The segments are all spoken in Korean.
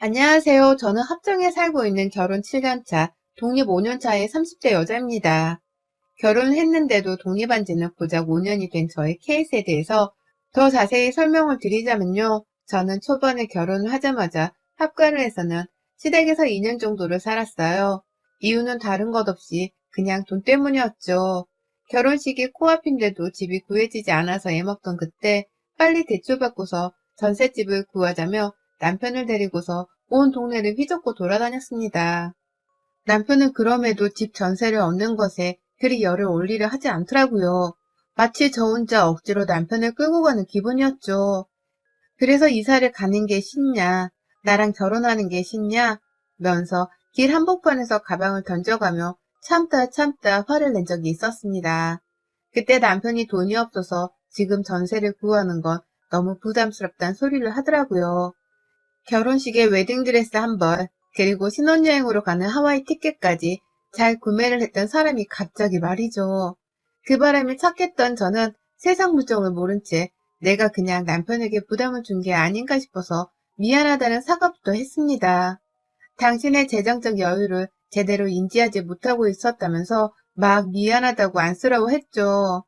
안녕하세요. 저는 합정에 살고 있는 결혼 7년차, 독립 5년차의 30대 여자입니다. 결혼했는데도 독립한 지는 고작 5년이 된 저의 케이스에 대해서 더 자세히 설명을 드리자면요. 저는 초반에 결혼을 하자마자 합가를 해서는 시댁에서 2년 정도를 살았어요. 이유는 다른 것 없이 그냥 돈 때문이었죠. 결혼식이 코앞인데도 집이 구해지지 않아서 애먹던 그때 빨리 대출받고서 전셋집을 구하자며 남편을 데리고서 온 동네를 휘젓고 돌아다녔습니다. 남편은 그럼에도 집 전세를 얻는 것에 그리 열을 올리려 하지 않더라고요. 마치 저 혼자 억지로 남편을 끌고 가는 기분이었죠. 그래서 이사를 가는 게 싫냐, 나랑 결혼하는 게 싫냐, 면서 길 한복판에서 가방을 던져가며 참다 화를 낸 적이 있었습니다. 그때 남편이 돈이 없어서 지금 전세를 구하는 건 너무 부담스럽다는 소리를 하더라고요. 결혼식에 웨딩드레스 한 벌, 그리고 신혼여행으로 가는 하와이 티켓까지 잘 구매를 했던 사람이 갑자기 말이죠. 그 바람에 착했던 저는 세상 물정을 모른 채 내가 그냥 남편에게 부담을 준 게 아닌가 싶어서 미안하다는 사과부터 했습니다. 당신의 재정적 여유를 제대로 인지하지 못하고 있었다면서 막 미안하다고 안쓰러워했죠.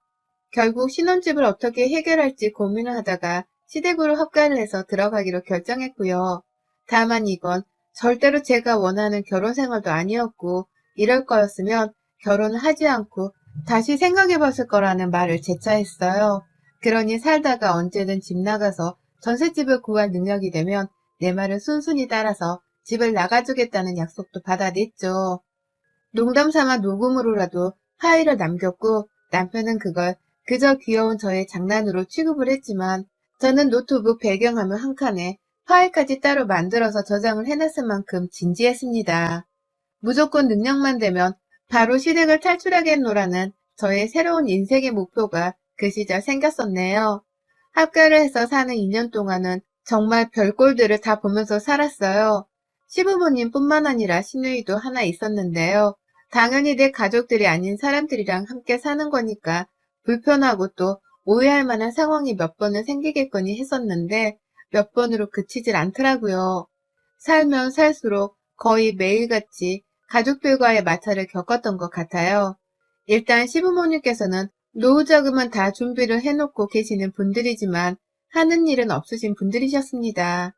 결국 신혼집을 어떻게 해결할지 고민을 하다가 시댁으로 합가를 해서 들어가기로 결정했고요. 다만 이건 절대로 제가 원하는 결혼 생활도 아니었고 이럴 거였으면 결혼을 하지 않고 다시 생각해 봤을 거라는 말을 재차 했어요. 그러니 살다가 언제든 집 나가서 전셋집을 구할 능력이 되면 내 말을 순순히 따라서 집을 나가주겠다는 약속도 받아냈죠. 농담 삼아 녹음으로라도 파일을 남겼고 남편은 그걸 그저 귀여운 저의 장난으로 취급을 했지만 저는 노트북 배경화면 한 칸에 파일까지 따로 만들어서 저장을 해놨을 만큼 진지했습니다. 무조건 능력만 되면 바로 시댁을 탈출하겠노라는 저의 새로운 인생의 목표가 그 시절 생겼었네요. 합가를 해서 사는 2년 동안은 정말 별꼴들을 다 보면서 살았어요. 시부모님뿐만 아니라 시누이도 하나 있었는데요. 당연히 내 가족들이 아닌 사람들이랑 함께 사는 거니까 불편하고 또 오해할 만한 상황이 몇 번은 생기겠거니 했었는데 몇 번으로 그치질 않더라고요. 살면 살수록 거의 매일같이 가족들과의 마찰을 겪었던 것 같아요. 일단 시부모님께서는 노후 자금은 다 준비를 해놓고 계시는 분들이지만 하는 일은 없으신 분들이셨습니다.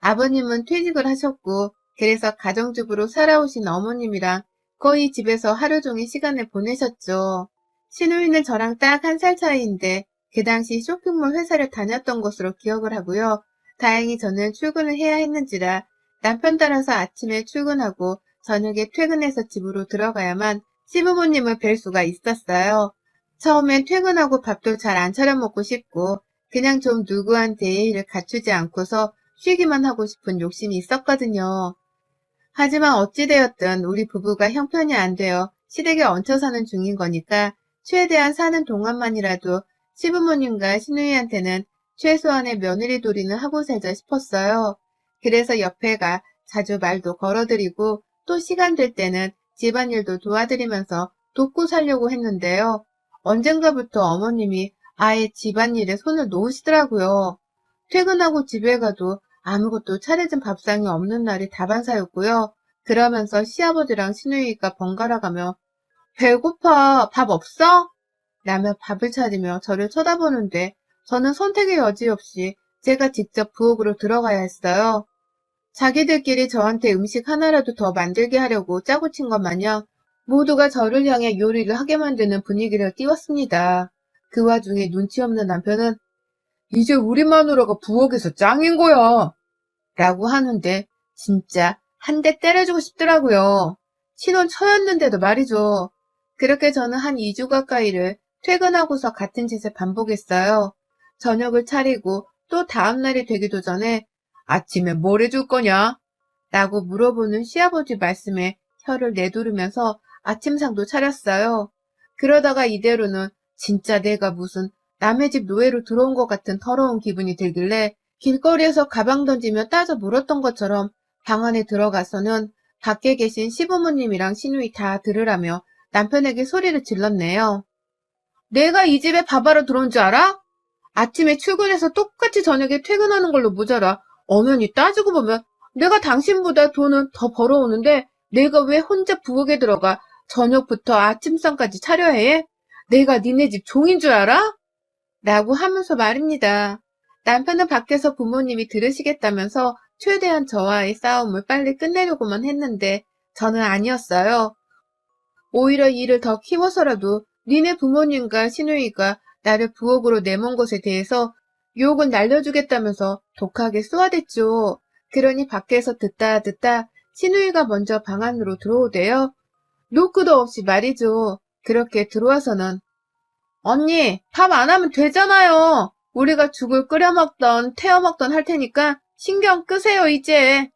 아버님은 퇴직을 하셨고 그래서 가정주부로 살아오신 어머님이랑 거의 집에서 하루 종일 시간을 보내셨죠. 시누이는 저랑 딱 한 살 차이인데 그 당시 쇼핑몰 회사를 다녔던 것으로 기억을 하고요. 다행히 저는 출근을 해야 했는지라 남편 따라서 아침에 출근하고 저녁에 퇴근해서 집으로 들어가야만 시부모님을 뵐 수가 있었어요. 처음엔 퇴근하고 밥도 잘 안 차려 먹고 싶고 그냥 좀 누구한테 예의를 갖추지 않고서 쉬기만 하고 싶은 욕심이 있었거든요. 하지만 어찌되었든 우리 부부가 형편이 안 되어 시댁에 얹혀 사는 중인 거니까 최대한 사는 동안만이라도 시부모님과 시누이한테는 최소한의 며느리 도리는 하고 살자 싶었어요. 그래서 옆에가 자주 말도 걸어드리고 또 시간 될 때는 집안일도 도와드리면서 돕고 살려고 했는데요. 언젠가부터 어머님이 아예 집안일에 손을 놓으시더라고요. 퇴근하고 집에 가도 아무것도 차려진 밥상이 없는 날이 다반사였고요. 그러면서 시아버지랑 시누이가 번갈아 가며 배고파, 밥 없어? 라며 밥을 차리며 저를 쳐다보는데 저는 선택의 여지 없이 제가 직접 부엌으로 들어가야 했어요. 자기들끼리 저한테 음식 하나라도 더 만들게 하려고 짜고 친 것 마냥 모두가 저를 향해 요리를 하게 만드는 분위기를 띄웠습니다. 그 와중에 눈치 없는 남편은 이제 우리 마누라가 부엌에서 짱인 거야 라고 하는데 진짜 한 대 때려주고 싶더라고요. 신혼 처였는데도 말이죠. 그렇게 저는 한 2주 가까이를 퇴근하고서 같은 짓을 반복했어요. 저녁을 차리고 또 다음날이 되기도 전에 아침에 뭘 해줄 거냐? 라고 물어보는 시아버지 말씀에 혀를 내두르면서 아침상도 차렸어요. 그러다가 이대로는 진짜 내가 무슨 남의 집 노예로 들어온 것 같은 더러운 기분이 들길래 길거리에서 가방 던지며 따져 물었던 것처럼 방 안에 들어가서는 밖에 계신 시부모님이랑 시누이 다 들으라며 남편에게 소리를 질렀네요. 내가 이 집에 밥하러 들어온 줄 알아? 아침에 출근해서 똑같이 저녁에 퇴근하는 걸로 모자라 엄연히 따지고 보면 내가 당신보다 돈은 더 벌어오는데 내가 왜 혼자 부엌에 들어가 저녁부터 아침상까지 차려야 해? 내가 니네 집 종인 줄 알아? 라고 하면서 말입니다. 남편은 밖에서 부모님이 들으시겠다면서 최대한 저와의 싸움을 빨리 끝내려고만 했는데 저는 아니었어요. 오히려 일을 더 키워서라도 니네 부모님과 시누이가 나를 부엌으로 내몬 것에 대해서 욕은 날려주겠다면서 독하게 쏘아댔죠. 그러니 밖에서 듣다 시누이가 먼저 방 안으로 들어오대요. 노크도 없이 말이죠. 그렇게 들어와서는 언니, 밥 안 하면 되잖아요. 우리가 죽을 끓여 먹던 태워 먹던 할 테니까 신경 끄세요, 이제.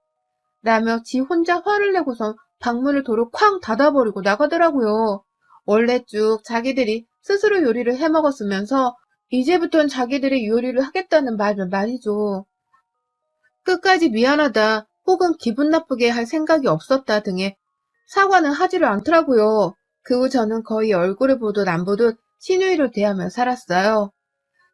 라며 지 혼자 화를 내고선 방문을 도로 쾅 닫아버리고 나가더라고요. 원래 쭉 자기들이 스스로 요리를 해 먹었으면서 이제부턴 자기들이 요리를 하겠다는 말이죠. 끝까지 미안하다 혹은 기분 나쁘게 할 생각이 없었다 등의 사과는 하지를 않더라고요. 그 후 저는 거의 얼굴을 보듯 안 보듯 시누이를 대하며 살았어요.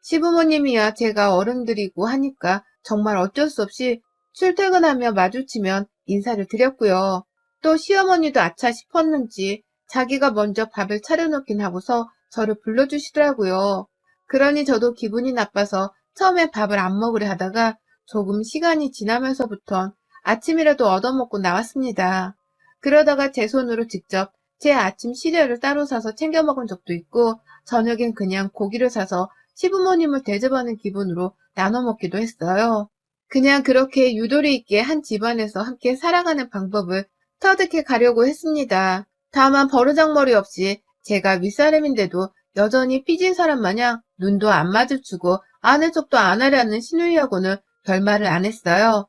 시부모님이야 제가 어른들이고 하니까 정말 어쩔 수 없이 출퇴근하며 마주치면 인사를 드렸고요. 또 시어머니도 아차 싶었는지 자기가 먼저 밥을 차려놓긴 하고서 저를 불러주시더라고요. 그러니 저도 기분이 나빠서 처음에 밥을 안 먹으려 하다가 조금 시간이 지나면서부턴 아침이라도 얻어먹고 나왔습니다. 그러다가 제 손으로 직접 제 아침 시리얼을 따로 사서 챙겨 먹은 적도 있고 저녁엔 그냥 고기를 사서 시부모님을 대접하는 기분으로 나눠 먹기도 했어요. 그냥 그렇게 유도리 있게 한 집안에서 함께 살아가는 방법을 터득해 가려고 했습니다. 다만 버르장머리 없이 제가 윗사람인데도 여전히 삐진 사람 마냥 눈도 안 마주치고 아는 척도 안 하려는 시누이하고는 별말을 안 했어요.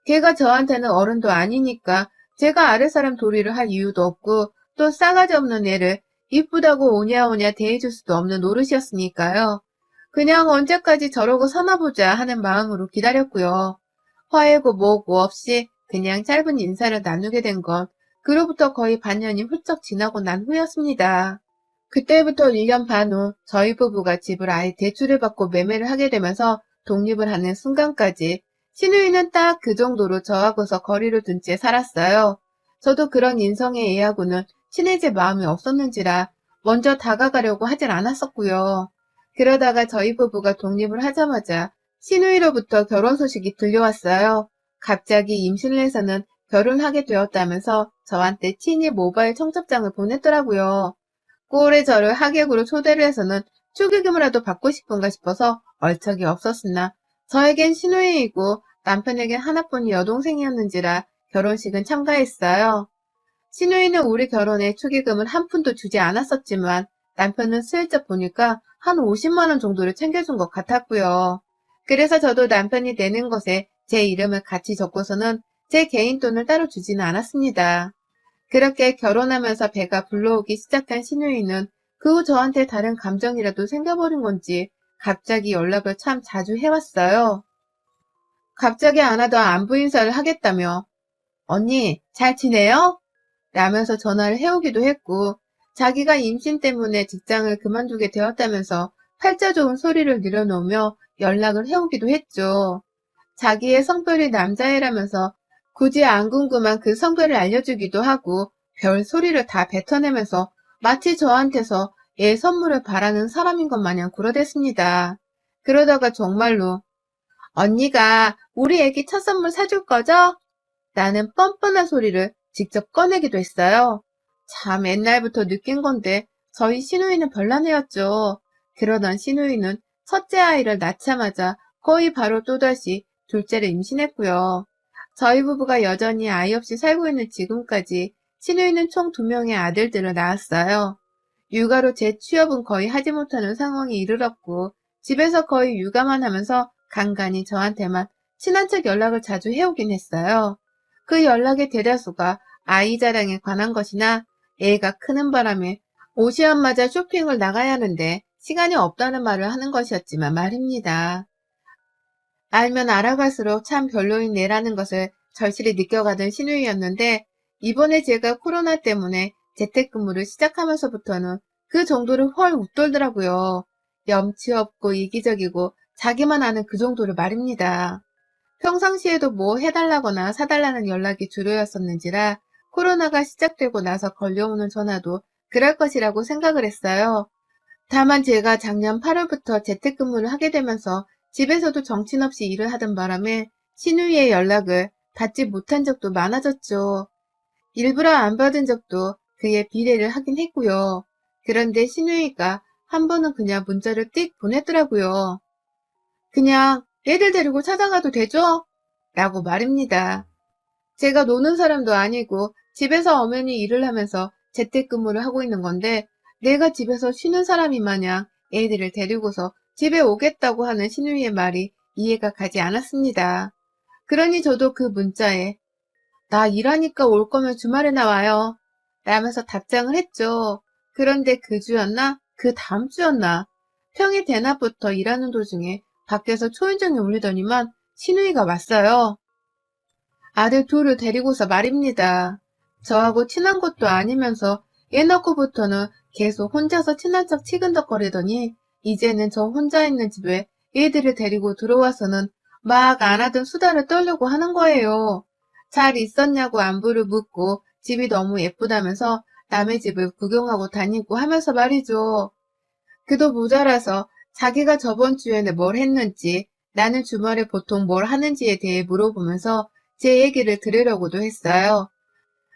걔가 저한테는 어른도 아니니까 제가 아랫사람 도리를 할 이유도 없고 또 싸가지 없는 애를 이쁘다고 오냐오냐 대해줄 수도 없는 노릇이었으니까요. 그냥 언제까지 저러고 사나보자 하는 마음으로 기다렸고요. 화해고 뭐고 없이 그냥 짧은 인사를 나누게 된 건 그로부터 거의 반년이 훌쩍 지나고 난 후였습니다. 그때부터 1년 반 후 저희 부부가 집을 아예 대출을 받고 매매를 하게 되면서 독립을 하는 순간까지 시누이는 딱 그 정도로 저하고서 거리를 둔 채 살았어요. 저도 그런 인성의 애하고는 친해질 마음이 없었는지라 먼저 다가가려고 하질 않았었고요. 그러다가 저희 부부가 독립을 하자마자 시누이로부터 결혼 소식이 들려왔어요. 갑자기 임신을 해서는 결혼하게 되었다면서 저한테 친히 모바일 청첩장을 보냈더라고요. 꼴에 저를 하객으로 초대를 해서는 축의금이라도 받고 싶은가 싶어서 얼척이 없었으나 저에겐 시누이이고 남편에겐 하나뿐인 여동생이었는지라 결혼식은 참가했어요. 시누이는 우리 결혼에 축의금을 한 푼도 주지 않았었지만 남편은 슬쩍 보니까 한 50만 원 정도를 챙겨준 것 같았고요. 그래서 저도 남편이 내는 것에 제 이름을 같이 적고서는 제 개인 돈을 따로 주지는 않았습니다. 그렇게 결혼하면서 배가 불러오기 시작한 시누이는 그 후 저한테 다른 감정이라도 생겨버린 건지 갑자기 연락을 참 자주 해왔어요. 갑자기 안 하던 안부 인사를 하겠다며 언니 잘 지내요? 라면서 전화를 해오기도 했고 자기가 임신 때문에 직장을 그만두게 되었다면서 팔자 좋은 소리를 늘어놓으며 연락을 해오기도 했죠. 자기의 성별이 남자애라면서 굳이 안 궁금한 그 성별을 알려주기도 하고 별 소리를 다 뱉어내면서 마치 저한테서 애 선물을 바라는 사람인 것 마냥 굴어댔습니다. 그러다가 정말로 언니가 우리 애기 첫 선물 사줄 거죠? 라는 뻔뻔한 소리를 직접 꺼내기도 했어요. 참 옛날부터 느낀 건데 저희 시누이는 별난애였죠. 그러던 시누이는 첫째 아이를 낳자마자 거의 바로 또다시 둘째를 임신했고요. 저희 부부가 여전히 아이 없이 살고 있는 지금까지 시누이는 총 2명의 아들들을 낳았어요. 육아로 제 취업은 거의 하지 못하는 상황에 이르렀고 집에서 거의 육아만 하면서 간간히 저한테만 친한 척 연락을 자주 해오긴 했어요. 그 연락의 대다수가 아이 자랑에 관한 것이나 애가 크는 바람에 오시안마자 쇼핑을 나가야 하는데 시간이 없다는 말을 하는 것이었지만 말입니다. 알면 알아갈수록 참 별로인 애라는 것을 절실히 느껴가던 시누이였는데 이번에 제가 코로나 때문에 재택근무를 시작하면서부터는 그 정도를 헐 웃돌더라고요. 염치 없고 이기적이고 자기만 아는 그 정도를 말입니다. 평상시에도 뭐 해달라거나 사달라는 연락이 주로였었는지라 코로나가 시작되고 나서 걸려오는 전화도 그럴 것이라고 생각을 했어요. 다만 제가 작년 8월부터 재택근무를 하게 되면서 집에서도 정신없이 일을 하던 바람에 시누이의 연락을 받지 못한 적도 많아졌죠. 일부러 안 받은 적도 그에 비례를 하긴 했고요. 그런데 시누이가 한 번은 그냥 문자를 띡 보냈더라고요. 그냥 애들 데리고 찾아가도 되죠? 라고 말입니다. 제가 노는 사람도 아니고 집에서 엄연히 일을 하면서 재택근무를 하고 있는 건데 내가 집에서 쉬는 사람이 마냥 애들을 데리고서 집에 오겠다고 하는 시누이의 말이 이해가 가지 않았습니다. 그러니 저도 그 문자에 나 일하니까 올 거면 주말에나 와요 라면서 답장을 했죠. 그런데 그 주였나? 그 다음 주였나? 평일 대낮부터 일하는 도중에 밖에서 초인종이 울리더니만 시누이가 왔어요. 아들 둘을 데리고서 말입니다. 저하고 친한 것도 아니면서 얘 낳고부터는 계속 혼자서 친한 척 치근덕거리더니 이제는 저 혼자 있는 집에 얘들을 데리고 들어와서는 막 안 하던 수다를 떨려고 하는 거예요. 잘 있었냐고 안부를 묻고 집이 너무 예쁘다면서 남의 집을 구경하고 다니고 하면서 말이죠. 그도 모자라서 자기가 저번 주에는 뭘 했는지 나는 주말에 보통 뭘 하는지에 대해 물어보면서 제 얘기를 들으려고도 했어요.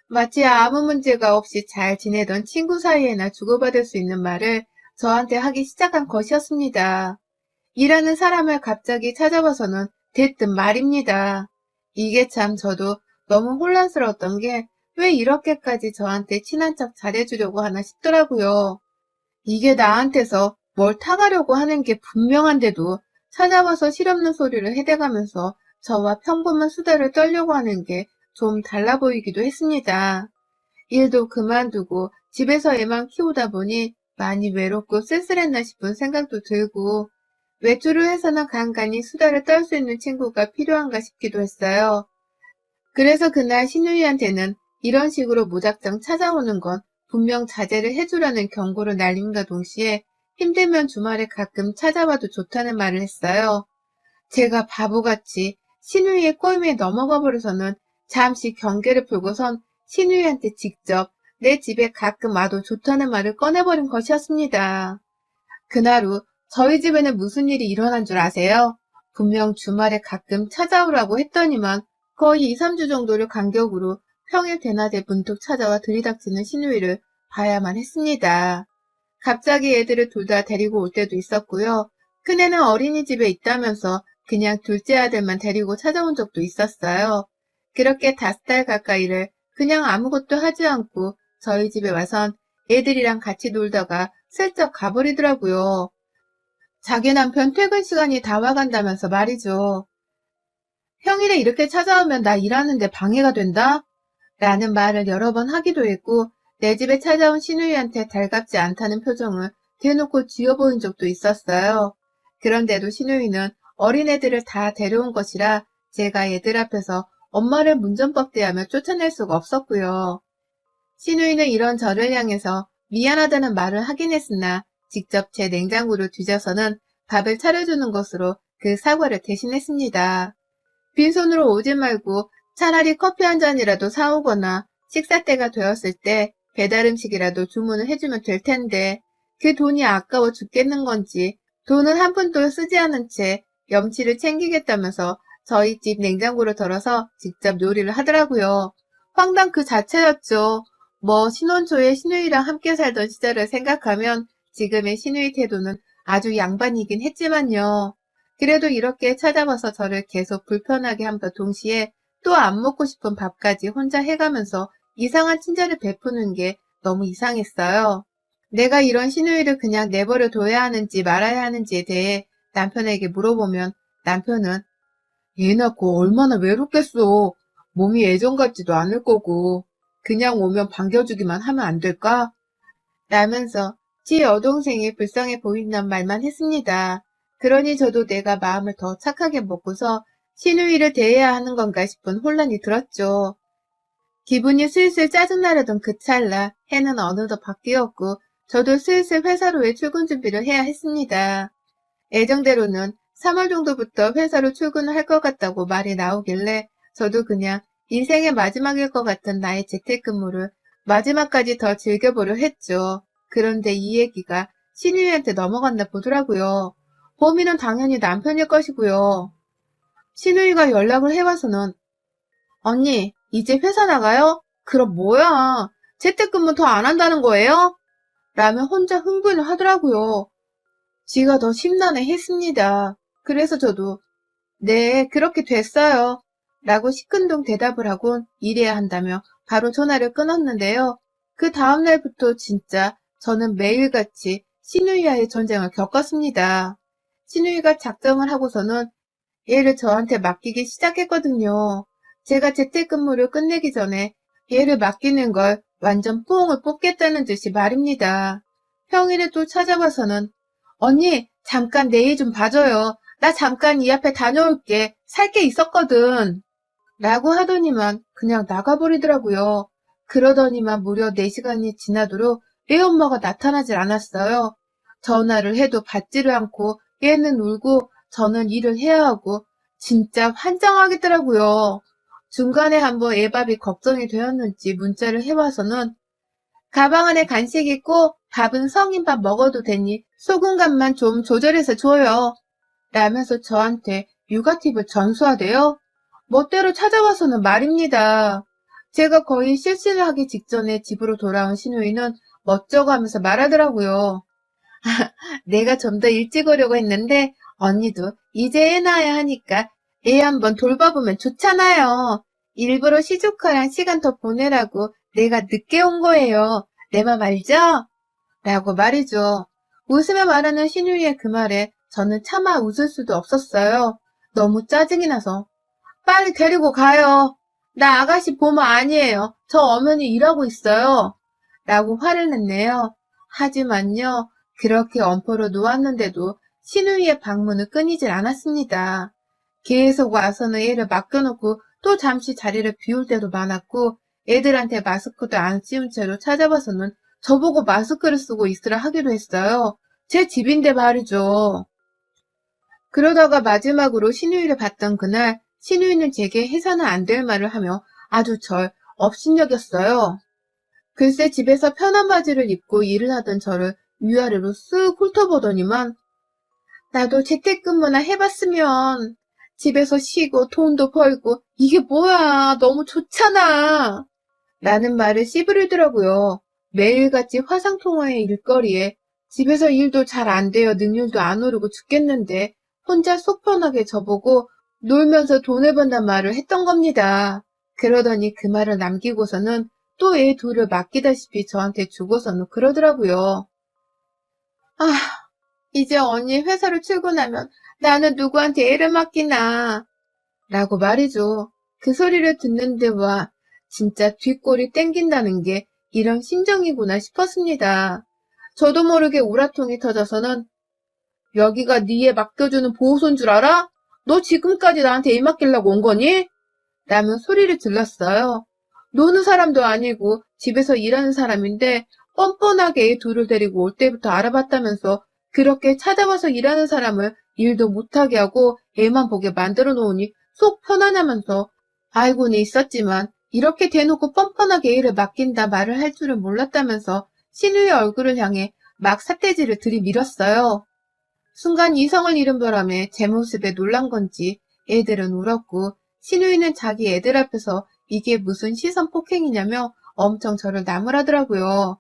마치 아무 문제가 없이 잘 지내던 친구 사이에나 주고받을 수 있는 말을 저한테 하기 시작한 것이었습니다. 일하는 사람을 갑자기 찾아봐서는 대뜸 말입니다. 이게 참 저도 너무 혼란스러웠던 게 왜 이렇게까지 저한테 친한 척 잘해주려고 하나 싶더라고요. 이게 나한테서 뭘 타가려고 하는 게 분명한데도 찾아와서 실없는 소리를 해대가면서 저와 평범한 수다를 떨려고 하는 게 좀 달라 보이기도 했습니다. 일도 그만두고 집에서 애만 키우다 보니 많이 외롭고 쓸쓸했나 싶은 생각도 들고 외출을 해서는 간간히 수다를 떨 수 있는 친구가 필요한가 싶기도 했어요. 그래서 그날 신우이한테는 이런 식으로 무작정 찾아오는 건 분명 자제를 해주라는 경고를 날림과 동시에 힘들면 주말에 가끔 찾아와도 좋다는 말을 했어요. 제가 바보같이 신우이의 꼬임에 넘어가 버려서는 잠시 경계를 풀고선 신우이한테 직접 내 집에 가끔 와도 좋다는 말을 꺼내버린 것이었습니다. 그날 후 저희 집에는 무슨 일이 일어난 줄 아세요? 분명 주말에 가끔 찾아오라고 했더니만 거의 2, 3주 정도를 간격으로 평일 대낮에 문득 찾아와 들이닥치는 시누이를 봐야만 했습니다. 갑자기 애들을 둘 다 데리고 올 때도 있었고요. 큰애는 어린이집에 있다면서 그냥 둘째 아들만 데리고 찾아온 적도 있었어요. 그렇게 5달 가까이를 그냥 아무것도 하지 않고 저희 집에 와선 애들이랑 같이 놀다가 슬쩍 가버리더라고요. 자기 남편 퇴근 시간이 다 와간다면서 말이죠. 평일에 이렇게 찾아오면 나 일하는데 방해가 된다? 라는 말을 여러 번 하기도 했고 내 집에 찾아온 시누이한테 달갑지 않다는 표정을 대놓고 지어보인 적도 있었어요. 그런데도 시누이는 어린애들을 다 데려온 것이라 제가 애들 앞에서 엄마를 문전박대하며 쫓아낼 수가 없었고요. 시누이는 이런 저를 향해서 미안하다는 말을 하긴 했으나 직접 제 냉장고를 뒤져서는 밥을 차려주는 것으로 그 사과를 대신했습니다. 빈손으로 오지 말고 차라리 커피 한 잔이라도 사오거나 식사 때가 되었을 때 배달 음식이라도 주문을 해주면 될 텐데 그 돈이 아까워 죽겠는 건지 돈은 한 푼도 쓰지 않은 채 염치를 챙기겠다면서 저희 집 냉장고를 덜어서 직접 요리를 하더라고요. 황당 그 자체였죠. 뭐 신혼 초에 시누이랑 함께 살던 시절을 생각하면 지금의 시누이 태도는 아주 양반이긴 했지만요. 그래도 이렇게 찾아와서 저를 계속 불편하게 함과 동시에 또 안 먹고 싶은 밥까지 혼자 해가면서 이상한 친절을 베푸는 게 너무 이상했어요. 내가 이런 시누이를 그냥 내버려 둬야 하는지 말아야 하는지에 대해 남편에게 물어보면 남편은 애 낳고 얼마나 외롭겠어. 몸이 예전 같지도 않을 거고 그냥 오면 반겨주기만 하면 안 될까? 라면서 지 여동생이 불쌍해 보인다는 말만 했습니다. 그러니 저도 내가 마음을 더 착하게 먹고서 시누이를 대해야 하는 건가 싶은 혼란이 들었죠. 기분이 슬슬 짜증나려던 그 찰나 해는 어느덧 바뀌었고 저도 슬슬 회사로의 출근 준비를 해야 했습니다. 예정대로는 3월 정도부터 회사로 출근을 할 것 같다고 말이 나오길래 저도 그냥 인생의 마지막일 것 같은 나의 재택근무를 마지막까지 더 즐겨보려 했죠. 그런데 이 얘기가 신우이한테 넘어갔나 보더라고요. 범인은 당연히 남편일 것이고요. 신우이가 연락을 해와서는 언니, 이제 회사 나가요? 그럼 뭐야? 재택근무 더 안 한다는 거예요? 라며 혼자 흥분을 하더라고요. 지가 더 심란해 했습니다. 그래서 저도 네, 그렇게 됐어요. 라고 시큰둥 대답을 하곤 일해야 한다며 바로 전화를 끊었는데요. 그 다음날부터 진짜 저는 매일같이 신우이와의 전쟁을 겪었습니다. 신우이가 작정을 하고서는 얘를 저한테 맡기기 시작했거든요. 제가 재택근무를 끝내기 전에 얘를 맡기는 걸 완전 뽕을 뽑겠다는 듯이 말입니다. 평일에 또 찾아와서는 언니, 잠깐 내 일 좀 봐줘요. 나 잠깐 이 앞에 다녀올게. 살 게 있었거든. 라고 하더니만 그냥 나가버리더라고요. 그러더니만 무려 4시간이 지나도록 애 엄마가 나타나질 않았어요. 전화를 해도 받지를 않고 얘는 울고 저는 일을 해야 하고 진짜 환장하겠더라고요. 중간에 한번 애밥이 걱정이 되었는지 문자를 해와서는 가방 안에 간식 있고 밥은 성인밥 먹어도 되니 소금간만 좀 조절해서 줘요. 라면서 저한테 육아 팁을 전수하대요. 멋대로 찾아와서는 말입니다. 제가 거의 실신을 하기 직전에 집으로 돌아온 신우이는 멋쩍어 하면서 말하더라고요. 내가 좀 더 일찍 오려고 했는데 언니도 이제 애 낳아야 하니까 애 한번 돌봐보면 좋잖아요. 일부러 시조카랑 시간 더 보내라고 내가 늦게 온 거예요. 내 맘 알죠? 라고 말이죠. 웃으며 말하는 신우이의 그 말에 저는 차마 웃을 수도 없었어요. 너무 짜증이 나서. 빨리 데리고 가요. 나 아가씨 보모 아니에요. 저 엄연히 일하고 있어요. 라고 화를 냈네요. 하지만요. 그렇게 엄포로 놓았는데도 신우이의 방문은 끊이질 않았습니다. 계속 와서는 애를 맡겨놓고 또 잠시 자리를 비울 때도 많았고 애들한테 마스크도 안 씌운 채로 찾아와서는 저보고 마스크를 쓰고 있으라 하기도 했어요. 제 집인데 말이죠. 그러다가 마지막으로 신우이를 봤던 그날 신우이는 제게 해서는 안 될 말을 하며 아주 절 업신여겼어요. 글쎄 집에서 편한 바지를 입고 일을 하던 저를 위아래로 쓱 훑어보더니만 나도 재택근무나 해봤으면 집에서 쉬고 돈도 벌고 이게 뭐야 너무 좋잖아 라는 말을 씨부리더라고요. 매일같이 화상통화의 일거리에 집에서 일도 잘 안 되어 능률도 안 오르고 죽겠는데 혼자 속 편하게 저보고 놀면서 돈을 번단 말을 했던 겁니다. 그러더니 그 말을 남기고서는 또 애 둘을 맡기다시피 저한테 주고서는 그러더라고요. 아, 이제 언니 회사로 출근하면 나는 누구한테 애를 맡기나 라고 말이죠. 그 소리를 듣는 데와 진짜 뒷골이 땡긴다는 게 이런 심정이구나 싶었습니다. 저도 모르게 우라통이 터져서는 여기가 네 애 맡겨주는 보호소인 줄 알아? 너 지금까지 나한테 애 맡기려고 온 거니? 라며 소리를 질렀어요. 노는 사람도 아니고 집에서 일하는 사람인데 뻔뻔하게 애 둘을 데리고 올 때부터 알아봤다면서 그렇게 찾아와서 일하는 사람을 일도 못하게 하고 애만 보게 만들어 놓으니 속 편하냐면서 알고는 있었지만 이렇게 대놓고 뻔뻔하게 애를 맡긴다 말을 할 줄은 몰랐다면서 신우의 얼굴을 향해 막 삿대질을 들이밀었어요. 순간 이성을 잃은 바람에 제 모습에 놀란 건지 애들은 울었고 신우이는 자기 애들 앞에서 이게 무슨 시선 폭행이냐며 엄청 저를 나무라더라고요.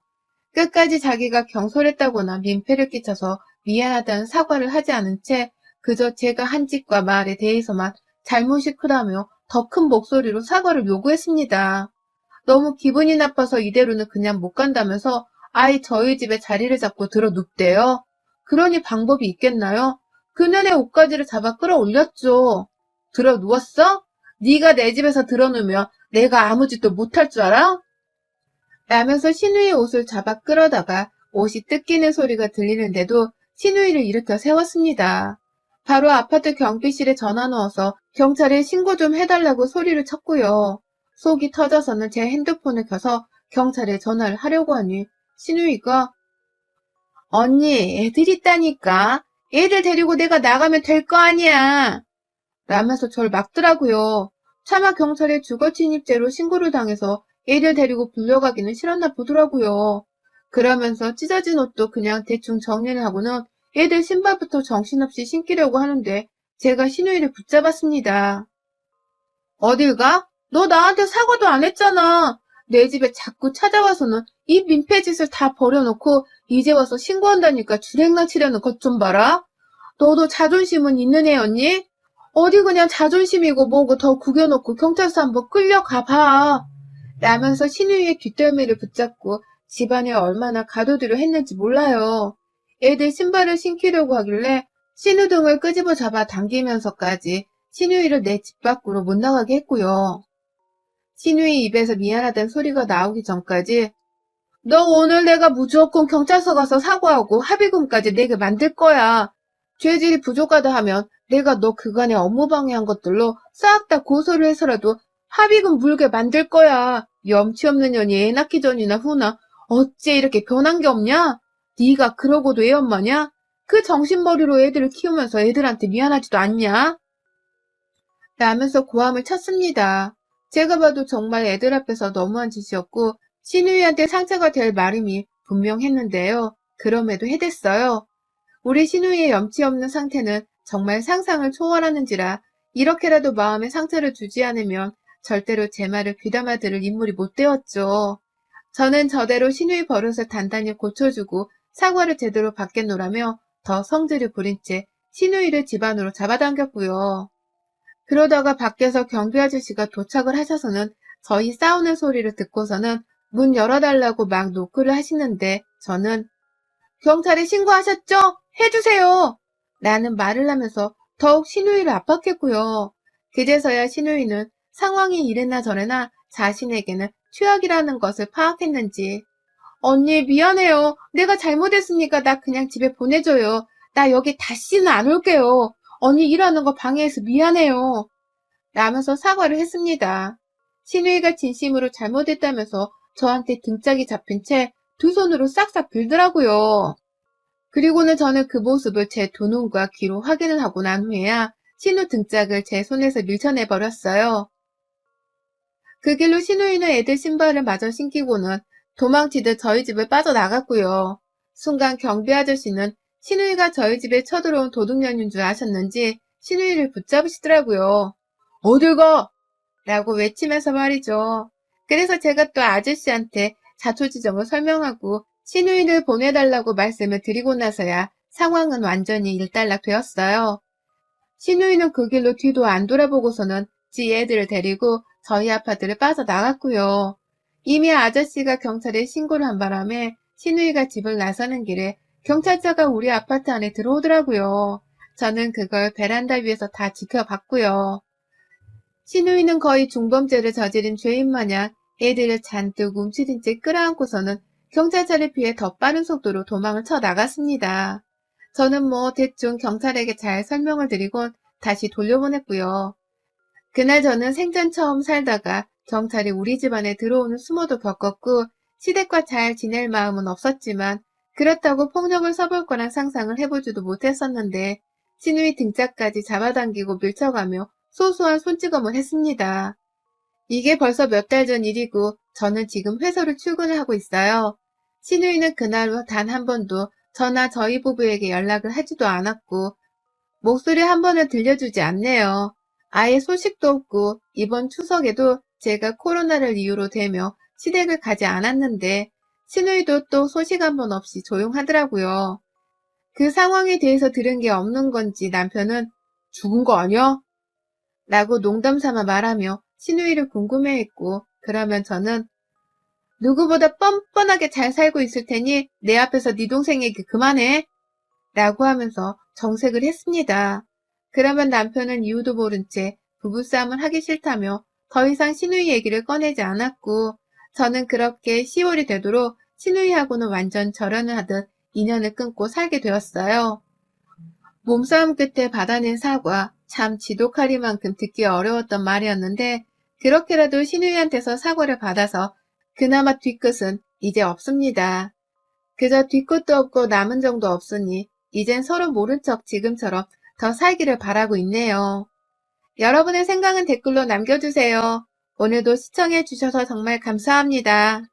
끝까지 자기가 경솔했다거나 민폐를 끼쳐서 미안하다는 사과를 하지 않은 채 그저 제가 한 짓과 말에 대해서만 잘못이 크다며 더 큰 목소리로 사과를 요구했습니다. 너무 기분이 나빠서 이대로는 그냥 못 간다면서 아이 저희 집에 자리를 잡고 들어 눕대요. 그러니 방법이 있겠나요? 그년의 옷가지를 잡아 끌어올렸죠. 들어 누웠어? 네가 내 집에서 들어 누우면 내가 아무 짓도 못할 줄 알아? 라면서 신우의 옷을 잡아 끌어다가 옷이 뜯기는 소리가 들리는데도 신우이를 일으켜 세웠습니다. 바로 아파트 경비실에 전화 넣어서 경찰에 신고 좀 해달라고 소리를 쳤고요. 속이 터져서는 제 핸드폰을 켜서 경찰에 전화를 하려고 하니 신우이가 언니 애들 있다니까 애들 데리고 내가 나가면 될 거 아니야. 라면서 저를 막더라고요. 차마 경찰에 주거침입죄로 신고를 당해서 애들 데리고 불려가기는 싫었나 보더라고요. 그러면서 찢어진 옷도 그냥 대충 정리를 하고는 애들 신발부터 정신없이 신기려고 하는데 제가 신우이를 붙잡았습니다. 어딜 가? 너 나한테 사과도 안 했잖아. 내 집에 자꾸 찾아와서는 이 민폐짓을 다 버려놓고 이제 와서 신고한다니까 주랭랑치려는 것 좀 봐라. 너도 자존심은 있는 애였니? 어디 그냥 자존심이고 뭐고 더 구겨놓고 경찰서 한번 끌려가 봐. 라면서 신우이의 뒷덜미를 붙잡고 집안에 얼마나 가둬두려 했는지 몰라요. 애들 신발을 신기려고 하길래 신우등을 끄집어 잡아 당기면서까지 신우이를 내 집 밖으로 못 나가게 했고요. 신우이 입에서 미안하다는 소리가 나오기 전까지 너 오늘 내가 무조건 경찰서 가서 사과하고 합의금까지 내게 만들 거야. 죄질이 부족하다 하면 내가 너 그간에 업무 방해한 것들로 싹 다 고소를 해서라도 합의금 물게 만들 거야. 염치 없는 년이 애 낳기 전이나 후나 어째 이렇게 변한 게 없냐? 네가 그러고도 애 엄마냐? 그 정신머리로 애들을 키우면서 애들한테 미안하지도 않냐? 라면서 고함을 쳤습니다. 제가 봐도 정말 애들 앞에서 너무한 짓이었고 신우이한테 상처가 될 말임이 분명했는데요. 그럼에도 해댔어요. 우리 신우이의 염치 없는 상태는 정말 상상을 초월하는지라 이렇게라도 마음에 상처를 주지 않으면 절대로 제 말을 귀담아 들을 인물이 못 되었죠. 저는 저대로 신우이 버릇을 단단히 고쳐주고 사과를 제대로 받겠노라며 더 성질을 부린 채 신우이를 집 안으로 잡아당겼고요. 그러다가 밖에서 경비 아저씨가 도착을 하셔서는 저희 싸우는 소리를 듣고서는 문 열어달라고 막 노크를 하시는데 저는 경찰에 신고하셨죠? 해주세요! 라는 말을 하면서 더욱 신우이를 압박했고요. 그제서야 신우이는 상황이 이랬나 저랬나 자신에게는 최악이라는 것을 파악했는지 언니 미안해요. 내가 잘못했으니까 나 그냥 집에 보내줘요. 나 여기 다시는 안 올게요. 언니 일하는 거 방해해서 미안해요. 라면서 사과를 했습니다. 신우이가 진심으로 잘못했다면서 저한테 등짝이 잡힌 채 두 손으로 싹싹 빌더라고요. 그리고는 저는 그 모습을 제 두 눈과 귀로 확인을 하고 난 후에야 신우 등짝을 제 손에서 밀쳐내버렸어요. 그 길로 신우이는 애들 신발을 마저 신기고는 도망치듯 저희 집을 빠져나갔고요. 순간 경비 아저씨는 신우이가 저희 집에 쳐들어온 도둑년인 줄 아셨는지 신우이를 붙잡으시더라고요. 어딜 가? 라고 외치면서 말이죠. 그래서 제가 또 아저씨한테 자초지종을 설명하고 신우이를 보내달라고 말씀을 드리고 나서야 상황은 완전히 일단락 되었어요. 신우이는 그 길로 뒤도 안 돌아보고서는 지 애들을 데리고 저희 아파트를 빠져나갔고요. 이미 아저씨가 경찰에 신고를 한 바람에 신우이가 집을 나서는 길에 경찰차가 우리 아파트 안에 들어오더라고요. 저는 그걸 베란다 위에서 다 지켜봤고요. 신우이는 거의 중범죄를 저지른 죄인 마냥 애들을 잔뜩 움츠린 채 끌어안고서는 경찰차를 피해 더 빠른 속도로 도망을 쳐 나갔습니다. 저는 대충 경찰에게 잘 설명을 드리곤 다시 돌려보냈고요. 그날 저는 생전 처음 살다가 경찰이 우리 집안에 들어오는 수모도 겪었고 시댁과 잘 지낼 마음은 없었지만 그렇다고 폭력을 써볼 거란 상상을 해보지도 못했었는데 신우이 등짝까지 잡아당기고 밀쳐가며 소소한 손찌검을 했습니다. 이게 벌써 몇 달 전 일이고 저는 지금 회사를 출근을 하고 있어요. 신우이는 그날 후 단 한 번도 저나 저희 부부에게 연락을 하지도 않았고 목소리 한 번을 들려주지 않네요. 아예 소식도 없고 이번 추석에도 제가 코로나를 이유로 되며 시댁을 가지 않았는데 신우이도 또 소식 한 번 없이 조용하더라고요. 그 상황에 대해서 들은 게 없는 건지 남편은 죽은 거 아니야? 라고 농담삼아 말하며 신우이를 궁금해했고 그러면 저는 누구보다 뻔뻔하게 잘 살고 있을 테니 내 앞에서 네 동생 얘기 그만해 라고 하면서 정색을 했습니다. 그러면 남편은 이유도 모른 채 부부싸움을 하기 싫다며 더 이상 신우이 얘기를 꺼내지 않았고 저는 그렇게 10월이 되도록 신우이하고는 완전 절연을 하듯 인연을 끊고 살게 되었어요. 몸싸움 끝에 받아낸 사과, 참 지독하리만큼 듣기 어려웠던 말이었는데 그렇게라도 신우이한테서 사과를 받아서 그나마 뒤끝은 이제 없습니다. 그저 뒤끝도 없고 남은 정도 없으니 이젠 서로 모른 척 지금처럼 더 살기를 바라고 있네요. 여러분의 생각은 댓글로 남겨주세요. 오늘도 시청해주셔서 정말 감사합니다.